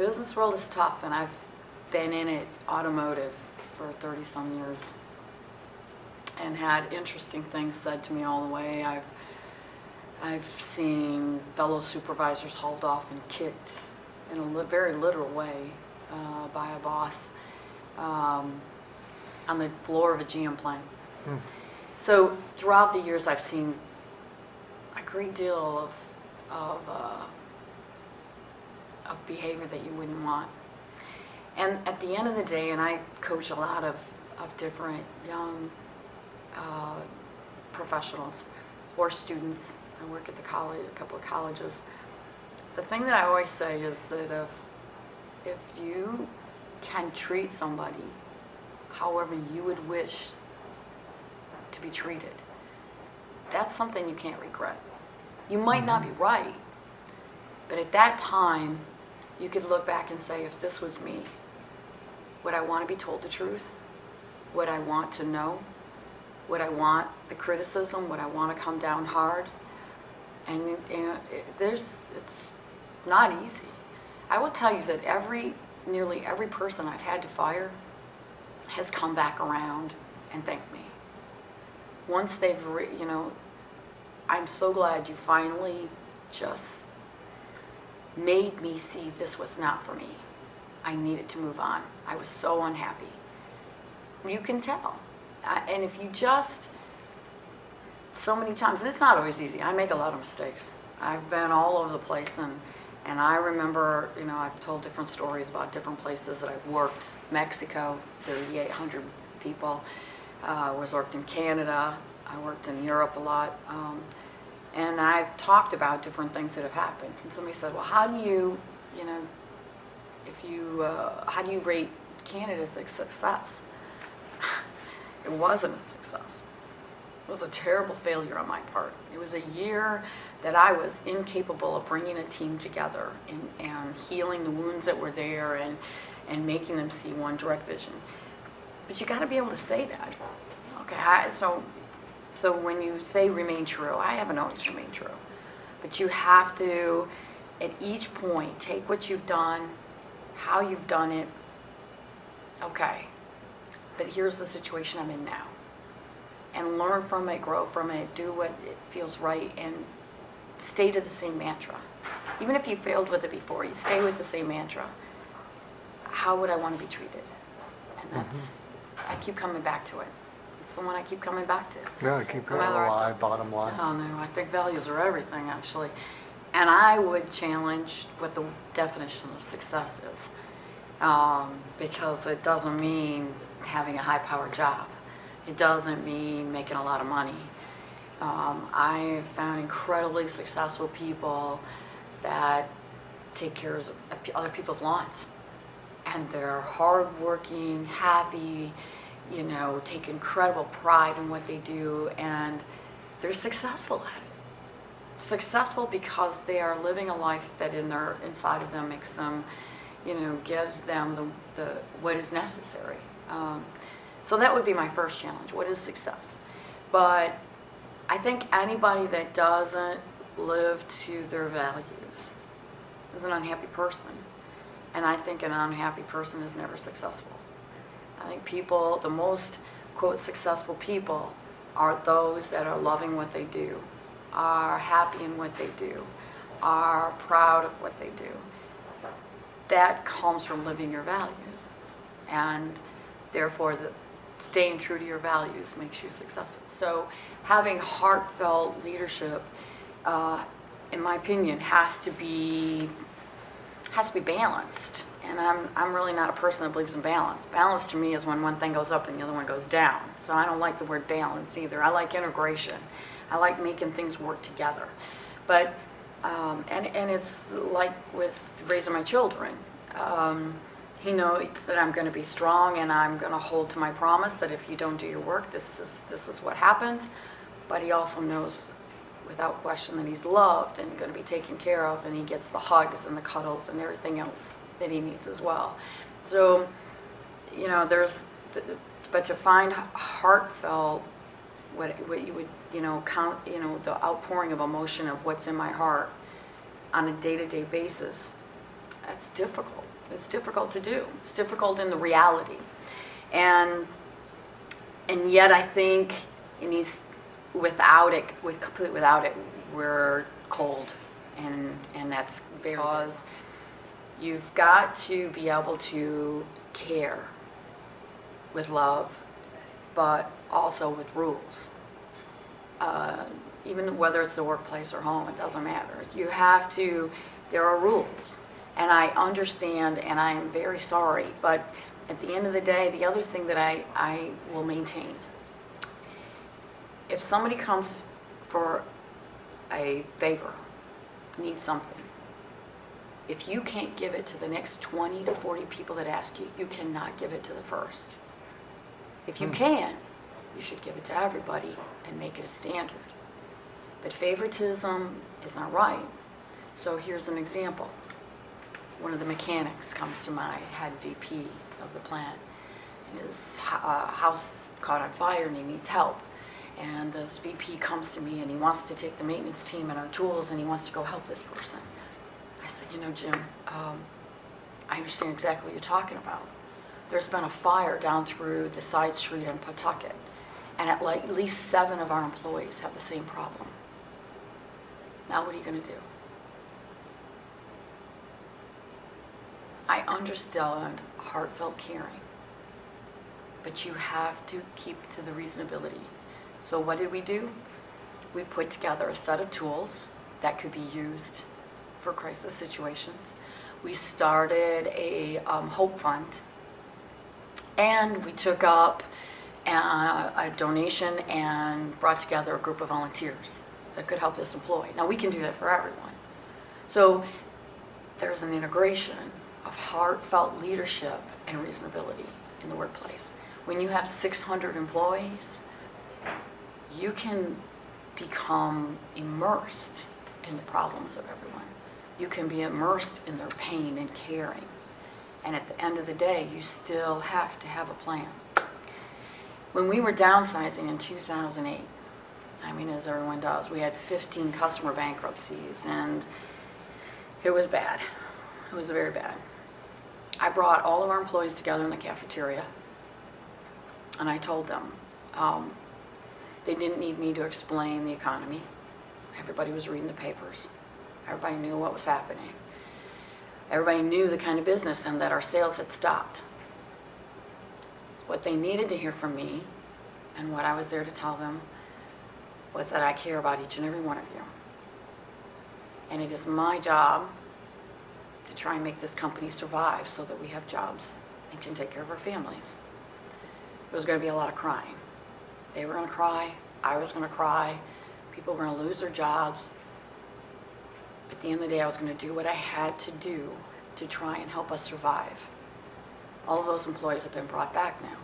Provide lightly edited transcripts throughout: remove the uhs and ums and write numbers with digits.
business world is tough, and I've been in it, automotive, for 30-some years, and had interesting things said to me all the way. I've seen fellow supervisors hauled off and kicked in a very literal way by a boss on the floor of a GM plant. So throughout the years, I've seen a great deal of behavior that you wouldn't want. And at the end of the day, and I coach a lot of different young professionals or students. I work at the college, a couple of colleges. The thing that I always say is that if you can treat somebody however you would wish to be treated, that's something you can't regret. You might not be right, but at that time, you could look back and say, if this was me, would I want to be told the truth? Would I want to know? Would I want the criticism? Would I want to come down hard? And it's not easy. I will tell you that nearly every person I've had to fire has come back around and thanked me. Once they've, I'm so glad you finally just made me see this was not for me. I needed to move on. I was so unhappy. You can tell. And if you just, so many times, and it's not always easy. I make a lot of mistakes. I've been all over the place, and I remember, I've told different stories about different places that I've worked. Mexico, 3,800 people. Worked in Canada. I worked in Europe a lot. And I've talked about different things that have happened. And somebody said, well, how do you, how do you rate Canada as a success? It wasn't a success. It was a terrible failure on my part. It was a year that I was incapable of bringing a team together and healing the wounds that were there and making them see one direct vision. But you got to be able to say that. Okay, so when you say remain true, I haven't always remained true. But you have to, at each point, take what you've done, how you've done it. Okay, but here's the situation I'm in now. And learn from it, grow from it, do what it feels right, and stay to the same mantra. Even if you failed with it before, you stay with the same mantra. How would I want to be treated? And that's, I keep coming back to it. It's the one I keep coming back to. Yeah, keep going alive, bottom line. Oh no, I think values are everything, actually. And I would challenge what the definition of success is. Because it doesn't mean having a high-powered job. It doesn't mean making a lot of money. I have found incredibly successful people that take care of other people's lawns. And they're hardworking, happy, take incredible pride in what they do, and they're successful at it. Successful because they are living a life that inside of them makes them, gives them the what is necessary. So that would be my first challenge. What is success? But I think anybody that doesn't live to their values is an unhappy person. And I think an unhappy person is never successful. I think the most, quote, successful people are those that are loving what they do, are happy in what they do, are proud of what they do. That comes from living your values. And therefore, staying true to your values makes you successful. So having heartfelt leadership, in my opinion, has to be balanced. And I'm really not a person that believes in balance. Balance to me is when one thing goes up and the other one goes down. So I don't like the word balance either. I like integration. I like making things work together. But and it's like with raising my children. He knows that I'm going to be strong and I'm going to hold to my promise that if you don't do your work, this is what happens. But he also knows without question that he's loved and going to be taken care of, and he gets the hugs and the cuddles and everything else that he needs as well. So, but to find heartfelt, what you would, count, the outpouring of emotion of what's in my heart on a day-to-day basis, that's difficult. It's difficult to do. It's difficult in the reality. And yet I think completely without it, we're cold. And that's very because you've got to be able to care with love, but also with rules. Even whether it's the workplace or home, it doesn't matter. There are rules. And I understand, and I am very sorry, but at the end of the day, the other thing that I will maintain, if somebody comes for a favor, needs something, if you can't give it to the next 20 to 40 people that ask you, you cannot give it to the first. If you can, you should give it to everybody and make it a standard. But favoritism is not right. So here's an example. One of the mechanics comes to my head VP of the plant, and his house caught on fire and he needs help. And this VP comes to me and he wants to take the maintenance team and our tools and he wants to go help this person. I said, Jim, I understand exactly what you're talking about. There's been a fire down through the side street in Pawtucket, and at least 7 of our employees have the same problem. Now what are you going to do? I understand heartfelt caring, but you have to keep to the reasonability. So what did we do? We put together a set of tools that could be used for crisis situations. We started a hope fund, and we took up a donation and brought together a group of volunteers that could help this employee. Now we can do that for everyone. So there's an integration of heartfelt leadership and reasonability in the workplace. When you have 600 employees, you can become immersed in the problems of everyone. You can be immersed in their pain and caring. And at the end of the day, you still have to have a plan. When we were downsizing in 2008, as everyone does, we had 15 customer bankruptcies, and it was bad. It was very bad. I brought all of our employees together in the cafeteria, and I told them they didn't need me to explain the economy. Everybody was reading the papers. Everybody knew what was happening. Everybody knew the kind of business and that our sales had stopped. What they needed to hear from me, and what I was there to tell them, was that I care about each and every one of you. And it is my job to try and make this company survive so that we have jobs and can take care of our families. There was going to be a lot of crying. They were going to cry. I was going to cry. People were going to lose their jobs. But at the end of the day, I was going to do what I had to do to try and help us survive. All of those employees have been brought back now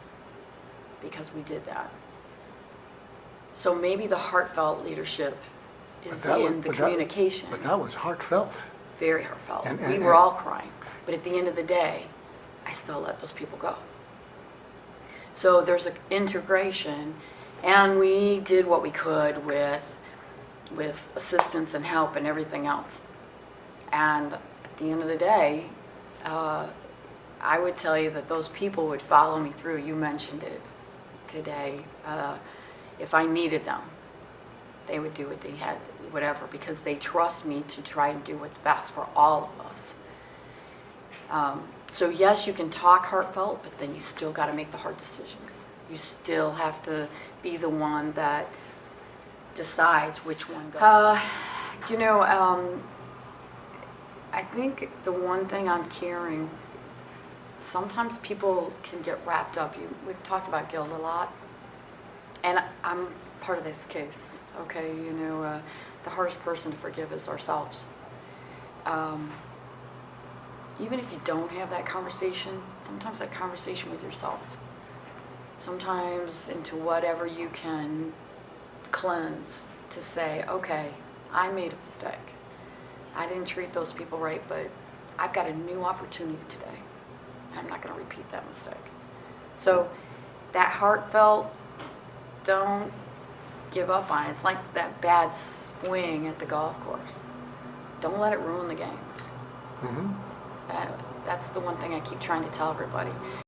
because we did that. So maybe the heartfelt leadership is in the communication. But that was heartfelt. Very heartfelt. We were all crying. But at the end of the day, I still let those people go. So there's an integration, and we did what we could with assistance and help and everything else. And at the end of the day, I would tell you that those people would follow me through. You mentioned it today. If I needed them, they would do what they had, whatever, because they trust me to try and do what's best for all of us. So yes, you can talk heartfelt, but then you still got to make the hard decisions. You still have to be the one that decides which one goes. I think the one thing on caring, sometimes people can get wrapped up. We've talked about guilt a lot, and I'm part of this case. Okay, the hardest person to forgive is ourselves. Even if you don't have that conversation, sometimes that conversation with yourself, sometimes into whatever you can cleanse to say, okay, I made a mistake. I didn't treat those people right, but I've got a new opportunity today. I'm not going to repeat that mistake. So that heartfelt, don't give up on it. It's like that bad swing at the golf course. Don't let it ruin the game. Mm-hmm. That's the one thing I keep trying to tell everybody.